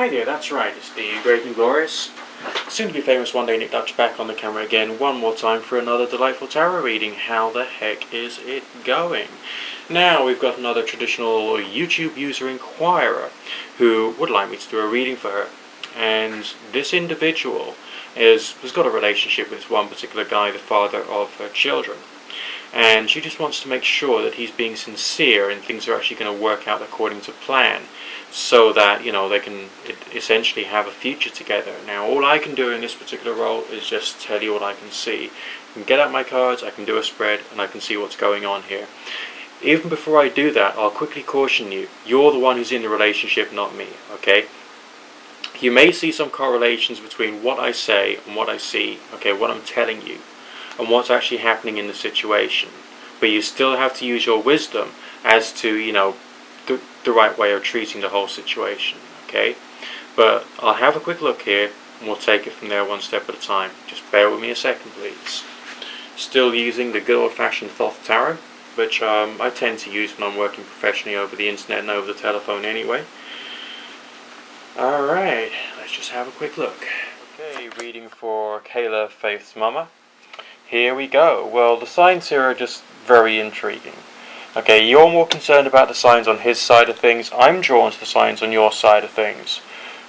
Hi there, that's right, it's the Great and Glorious, soon to be famous one day Nick Dutch, back on the camera again one more time for another delightful tarot reading. How the heck is it going? Now we've got another traditional YouTube user inquirer who would like me to do a reading for her, and this individual has got a relationship with this one particular guy, the father of her children, and she just wants to make sure that he's being sincere and things are actually going to work out according to plan, so that, you know, they can essentially have a future together. Now, all I can do in this particular role is just tell you what I can see. I can get out my cards, I can do a spread, and I can see what's going on here. Even before I do that, I'll quickly caution you, you're the one who's in the relationship, not me, okay? You may see some correlations between what I say and what I see, okay, what I'm telling you, and what's actually happening in the situation. But you still have to use your wisdom as to, you know, the right way of treating the whole situation, okay? But I'll have a quick look here, and we'll take it from there one step at a time. Just bear with me a second, please. Still using the good old-fashioned Thoth Tarot, which I tend to use when I'm working professionally over the internet and over the telephone anyway. Alright, let's just have a quick look. Okay, reading for Kayla Faith's mama. Here we go. Well, the signs here are just very intriguing. Okay, you're more concerned about the signs on his side of things. I'm drawn to the signs on your side of things,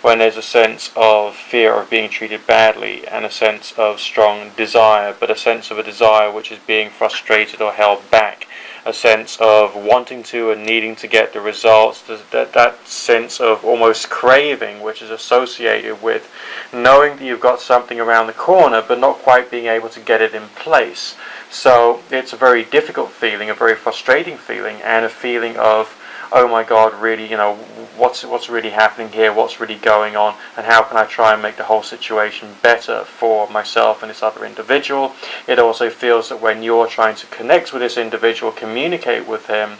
when there's a sense of fear of being treated badly and a sense of strong desire, but a sense of a desire which is being frustrated or held back, a sense of wanting to and needing to get the results, that sense of almost craving which is associated with knowing that you've got something around the corner but not quite being able to get it in place. So it's a very difficult feeling, a very frustrating feeling, and a feeling of, oh my God, really, you know, what's really happening here, what's really going on, and how can I try and make the whole situation better for myself and this other individual. It also feels that when you're trying to connect with this individual, communicate with him,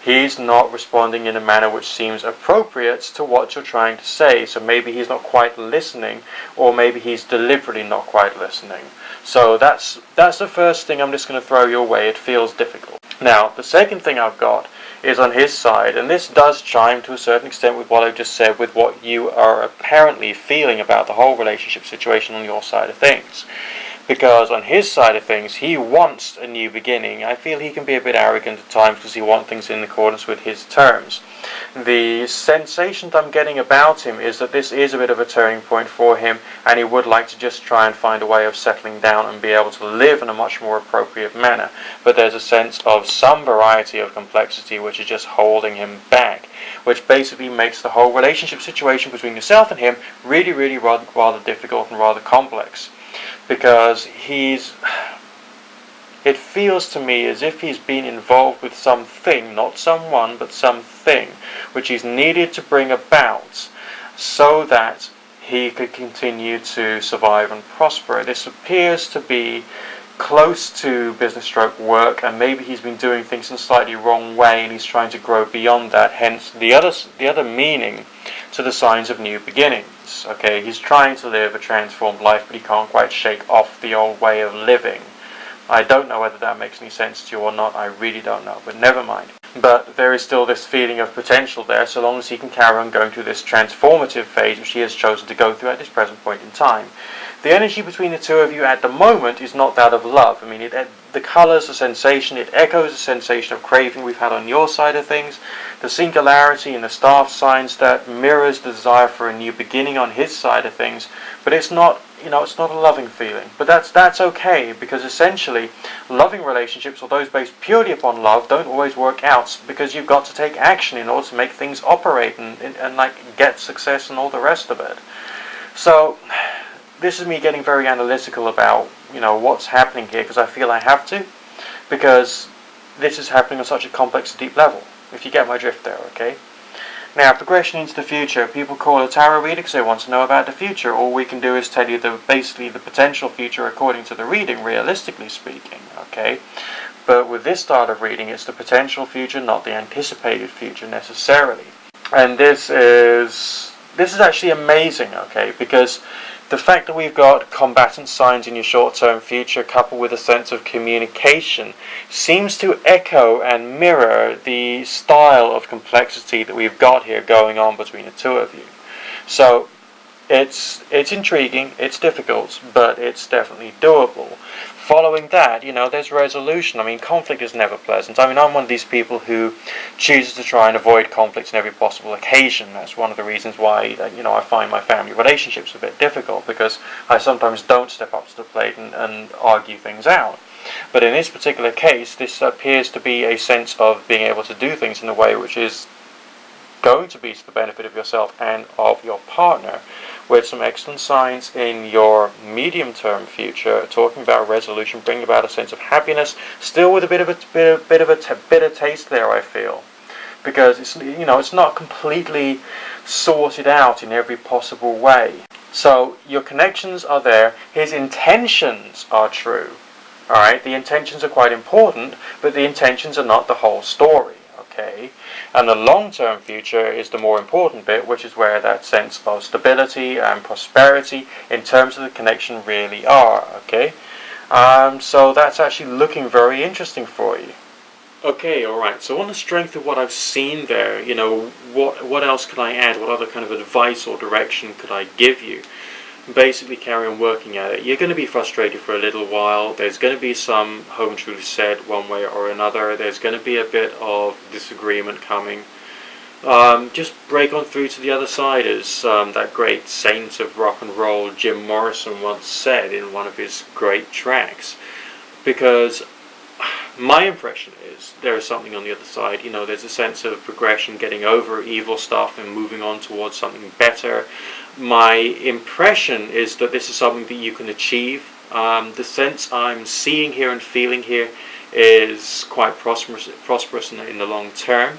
he's not responding in a manner which seems appropriate to what you're trying to say. So maybe he's not quite listening, or maybe he's deliberately not quite listening. So that's the first thing I'm just going to throw your way. It feels difficult. Now, the second thing I've got is on his side, and this does chime to a certain extent with what I've just said, with what you are apparently feeling about the whole relationship situation on your side of things. Because on his side of things, he wants a new beginning. I feel he can be a bit arrogant at times because he wants things in accordance with his terms. The sensation that I'm getting about him is that this is a bit of a turning point for him, and he would like to just try and find a way of settling down and be able to live in a much more appropriate manner. But there's a sense of some variety of complexity which is just holding him back, which basically makes the whole relationship situation between yourself and him really, really rather difficult and rather complex. Because it feels to me as if he's been involved with something, not someone, but something, which he's needed to bring about so that he could continue to survive and prosper. This appears to be close to business stroke work, and maybe he's been doing things in a slightly wrong way and he's trying to grow beyond that, hence the other meaning to the signs of new beginnings. Okay, he's trying to live a transformed life, but he can't quite shake off the old way of living. I don't know whether that makes any sense to you or not. I really don't know, but never mind. But there is still this feeling of potential there, so long as he can carry on going through this transformative phase which he has chosen to go through at this present point in time. The energy between the two of you at the moment is not that of love. I mean, the colours, the sensation, it echoes the sensation of craving we've had on your side of things, the singularity in the staff signs that mirrors the desire for a new beginning on his side of things, but it's not, you know, it's not a loving feeling. But that's okay, because essentially loving relationships, or those based purely upon love, don't always work out, because you've got to take action in order to make things operate and like get success and all the rest of it. So this is me getting very analytical about, you know, what's happening here, because I feel I have to, because this is happening on such a complex and deep level, if you get my drift there, okay? Now, progression into the future. People call a tarot reader because they want to know about the future. All we can do is tell you basically the potential future according to the reading, realistically speaking, okay? But with this style of reading, it's the potential future, not the anticipated future necessarily. And this is actually amazing, okay? Because the fact that we've got combatant signs in your short-term future coupled with a sense of communication seems to echo and mirror the style of complexity that we've got here going on between the two of you. So it's intriguing, it's difficult, but it's definitely doable. Following that, there's resolution. I mean, conflict is never pleasant. I mean, I'm one of these people who chooses to try and avoid conflicts on every possible occasion. That's one of the reasons why, I find my family relationships a bit difficult, because I sometimes don't step up to the plate and argue things out. But in this particular case, this appears to be a sense of being able to do things in a way which is going to be to the benefit of yourself and of your partner, with some excellent signs in your medium-term future, talking about resolution, bringing about a sense of happiness, still with a bit of a bitter taste there, I feel, because it's not completely sorted out in every possible way. So your connections are there, his intentions are true. Alright, the intentions are quite important, but the intentions are not the whole story. Okay, and the long-term future is the more important bit, which is where that sense of stability and prosperity in terms of the connection really are. Okay, so that's actually looking very interesting for you. Okay, alright, so on the strength of what I've seen there, what else could I add? What other kind of advice or direction could I give you? Basically carry on working at it. You're going to be frustrated for a little while. There's going to be some home truths said one way or another. There's going to be a bit of disagreement coming. Just break on through to the other side, as that great saint of rock and roll Jim Morrison once said in one of his great tracks. Because my impression is there is something on the other side. There's a sense of progression, getting over evil stuff and moving on towards something better. My impression is that this is something that you can achieve. The sense I'm seeing here and feeling here is quite prosperous in the long term,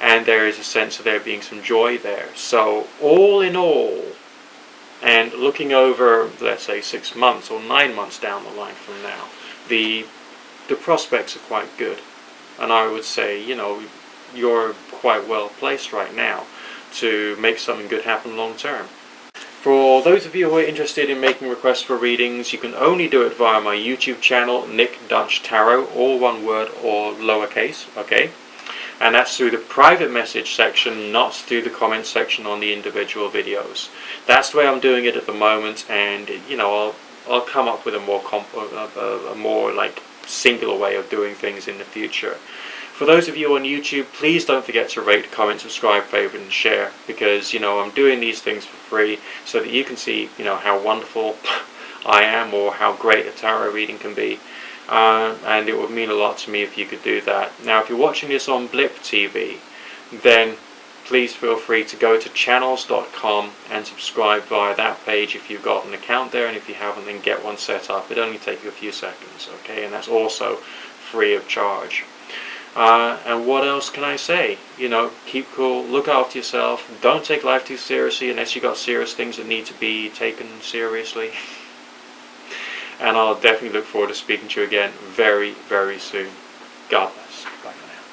and there is a sense of there being some joy there. So all in all, and looking over, let's say, 6 months or 9 months down the line from now, the prospects are quite good, and I would say you're quite well placed right now to make something good happen long term. For those of you who are interested in making requests for readings, you can only do it via my YouTube channel, Nick Dutch Tarot, all one word or lowercase, okay? And that's through the private message section, not through the comment section on the individual videos. That's the way I'm doing it at the moment, and I'll come up with a more like singular way of doing things in the future. For those of you on YouTube, please don't forget to rate, comment, subscribe, favorite, and share, because I'm doing these things for free so that you can see how wonderful I am, or how great a tarot reading can be, and it would mean a lot to me if you could do that. Now, if you're watching this on Blip TV, then please feel free to go to channels.com and subscribe via that page if you've got an account there, and if you haven't, then get one set up. It only takes you a few seconds, okay, and that's also free of charge. And what else can I say? Keep cool, look after yourself, don't take life too seriously unless you've got serious things that need to be taken seriously. And I'll definitely look forward to speaking to you again very, very soon. God bless. Bye for now.